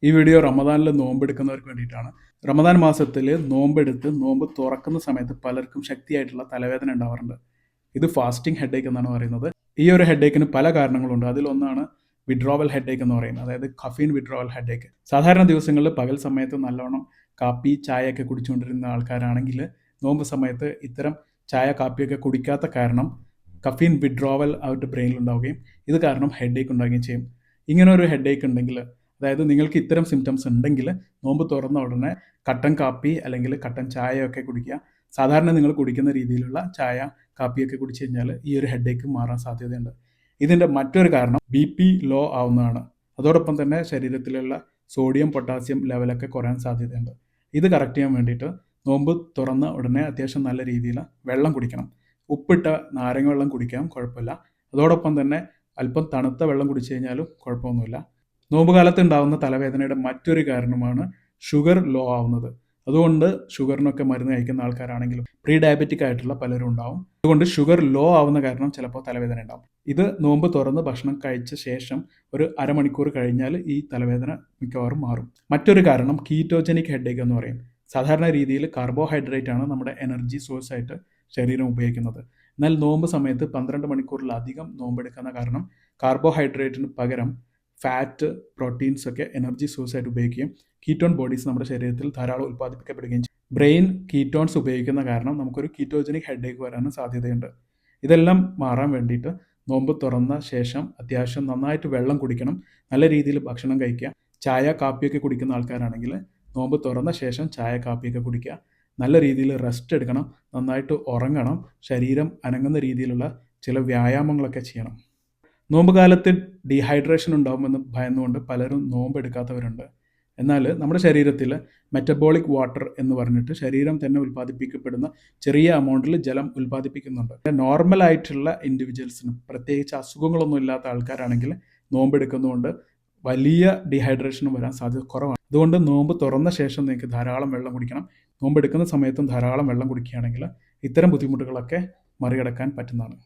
ഈ വീഡിയോ റമദാനിൽ നോമ്പെടുക്കുന്നവർക്ക് വേണ്ടിയിട്ടാണ്. റമദാൻ മാസത്തിൽ നോമ്പെടുത്ത് നോമ്പ് തുറക്കുന്ന സമയത്ത് പലർക്കും ശക്തിയായിട്ടുള്ള തലവേദന ഉണ്ടാവാറുണ്ട്. ഇത് ഫാസ്റ്റിംഗ് ഹെഡേക്ക് എന്നാണ് പറയുന്നത്. ഈ ഒരു ഹെഡേക്കിന് പല കാരണങ്ങളുണ്ട്. അതിലൊന്നാണ് വിഡ്രോവൽ ഹെഡേക്ക് എന്ന് പറയുന്നത്, അതായത് കഫീൻ വിഡ്രോവൽ ഹെഡേക്ക്. സാധാരണ ദിവസങ്ങളിൽ പകൽ സമയത്ത് നല്ലോണം കാപ്പി ചായയൊക്കെ കുടിച്ചുകൊണ്ടിരുന്ന ആൾക്കാരാണെങ്കിൽ നോമ്പ് സമയത്ത് ഇത്തരം ചായ കാപ്പിയൊക്കെ കുടിക്കാത്ത കാരണം കഫീൻ വിഡ്രോവൽ അവരുടെ ബ്രെയിനിൽ ഉണ്ടാവുകയും ഇത് കാരണം ഹെഡേക്ക് ഉണ്ടാവുകയും ചെയ്യും. ഇങ്ങനെ ഒരു ഹെഡേക്ക് ഉണ്ടെങ്കിൽ, അതായത് നിങ്ങൾക്ക് ഇത്തരം സിംറ്റംസ് ഉണ്ടെങ്കിൽ നോമ്പ് തുറന്ന ഉടനെ കട്ടൻ കാപ്പി അല്ലെങ്കിൽ കട്ടൻ ചായയൊക്കെ കുടിക്കുക. സാധാരണ നിങ്ങൾ കുടിക്കുന്ന രീതിയിലുള്ള ചായ കാപ്പിയൊക്കെ കുടിച്ചു കഴിഞ്ഞാൽ ഈ ഒരു ഹെഡേക്ക് മാറാൻ സാധ്യതയുണ്ട്. ഇതിൻ്റെ മറ്റൊരു കാരണം BP ലോ ആവുന്നതാണ്. അതോടൊപ്പം തന്നെ ശരീരത്തിലുള്ള സോഡിയം പൊട്ടാസ്യം ലെവലൊക്കെ കുറയാൻ സാധ്യതയുണ്ട്. ഇത് കറക്റ്റ് ചെയ്യാൻ വേണ്ടിയിട്ട് നോമ്പ് തുറന്ന ഉടനെ അത്യാവശ്യം നല്ല രീതിയിൽ വെള്ളം കുടിക്കണം. ഉപ്പിട്ട നാരങ്ങ വെള്ളം കുടിക്കാം, കുഴപ്പമില്ല. അതോടൊപ്പം തന്നെ അല്പം തണുത്ത വെള്ളം കുടിച്ചു കഴിഞ്ഞാലും കുഴപ്പമൊന്നുമില്ല. നോമ്പ് കാലത്ത് ഉണ്ടാകുന്ന തലവേദനയുടെ മറ്റൊരു കാരണമാണ് ഷുഗർ ലോ ആവുന്നത്. അതുകൊണ്ട് ഷുഗറിനൊക്കെ മരുന്ന് കഴിക്കുന്ന ആൾക്കാരാണെങ്കിലും പ്രീ ഡയബറ്റിക് ആയിട്ടുള്ള പലരും ഉണ്ടാവും. അതുകൊണ്ട് ഷുഗർ ലോ ആവുന്ന കാരണം ചിലപ്പോൾ തലവേദന ഉണ്ടാവും. ഇത് നോമ്പ് തുറന്ന് ഭക്ഷണം കഴിച്ച ശേഷം ഒരു അരമണിക്കൂർ കഴിഞ്ഞാൽ ഈ തലവേദന മിക്കവാറും മാറും. മറ്റൊരു കാരണം കീറ്റോജനിക് ഹെഡേക്ക് എന്ന് പറയും. സാധാരണ രീതിയിൽ കാർബോഹൈഡ്രേറ്റ് ആണ് നമ്മുടെ എനർജി സോഴ്സ് ആയിട്ട് ശരീരം ഉപയോഗിക്കുന്നത്. എന്നാൽ നോമ്പ് സമയത്ത് 12 മണിക്കൂറിലധികം നോമ്പെടുക്കുന്ന കാരണം കാർബോഹൈഡ്രേറ്റിന് പകരം ഫാറ്റ്, പ്രോട്ടീൻസ് ഒക്കെ എനർജി സോഴ്സ് ആയിട്ട് ഉപയോഗിക്കുകയും കീറ്റോൺ ബോഡീസ് നമ്മുടെ ശരീരത്തിൽ ധാരാളം ഉൽപ്പാദിപ്പിക്കപ്പെടുകയും ചെയ്യും. ബ്രെയിൻ കീറ്റോൺസ് ഉപയോഗിക്കുന്ന കാരണം നമുക്കൊരു കീറ്റോജനിക് ഹെഡേക്ക് വരാനും സാധ്യതയുണ്ട്. ഇതെല്ലാം മാറാൻ വേണ്ടിയിട്ട് നോമ്പ് തുറന്ന ശേഷം അത്യാവശ്യം നന്നായിട്ട് വെള്ളം കുടിക്കണം, നല്ല രീതിയിൽ ഭക്ഷണം കഴിക്കുക. ചായ കാപ്പിയൊക്കെ കുടിക്കുന്ന ആൾക്കാരാണെങ്കിൽ നോമ്പ് തുറന്ന ശേഷം ചായ കാപ്പിയൊക്കെ കുടിക്കുക. നല്ല രീതിയിൽ റെസ്റ്റ് എടുക്കണം, നന്നായിട്ട് ഉറങ്ങണം, ശരീരം അനങ്ങുന്ന രീതിയിലുള്ള ചില വ്യായാമങ്ങളൊക്കെ ചെയ്യണം. നോമ്പ് കാലത്ത് ഡീഹൈഡ്രേഷൻ ഉണ്ടാകുമെന്ന് ഭയന്നുകൊണ്ട് പലരും നോമ്പ് എടുക്കാത്തവരുണ്ട്. എന്നാൽ നമ്മുടെ ശരീരത്തിൽ മെറ്റബോളിക് വാട്ടർ എന്ന് പറഞ്ഞിട്ട് ശരീരം തന്നെ ഉൽപ്പാദിപ്പിക്കപ്പെടുന്ന ചെറിയ എമൗണ്ടിൽ ജലം ഉൽപ്പാദിപ്പിക്കുന്നുണ്ട്. നോർമലായിട്ടുള്ള ഇൻഡിവിജ്വൽസിന്, പ്രത്യേകിച്ച് അസുഖങ്ങളൊന്നും ഇല്ലാത്ത ആൾക്കാരാണെങ്കിൽ നോമ്പ് എടുക്കുന്നതുകൊണ്ട് വലിയ ഡീഹൈഡ്രേഷനും വരാൻ സാധ്യത കുറവാണ്. അതുകൊണ്ട് നോമ്പ് തുറന്ന ശേഷം നിങ്ങൾക്ക് ധാരാളം വെള്ളം കുടിക്കണം. നോമ്പ് എടുക്കുന്ന സമയത്തും ധാരാളം വെള്ളം കുടിക്കുകയാണെങ്കിൽ ഇത്തരം ബുദ്ധിമുട്ടുകളൊക്കെ മറികടക്കാൻ പറ്റുന്നതാണ്.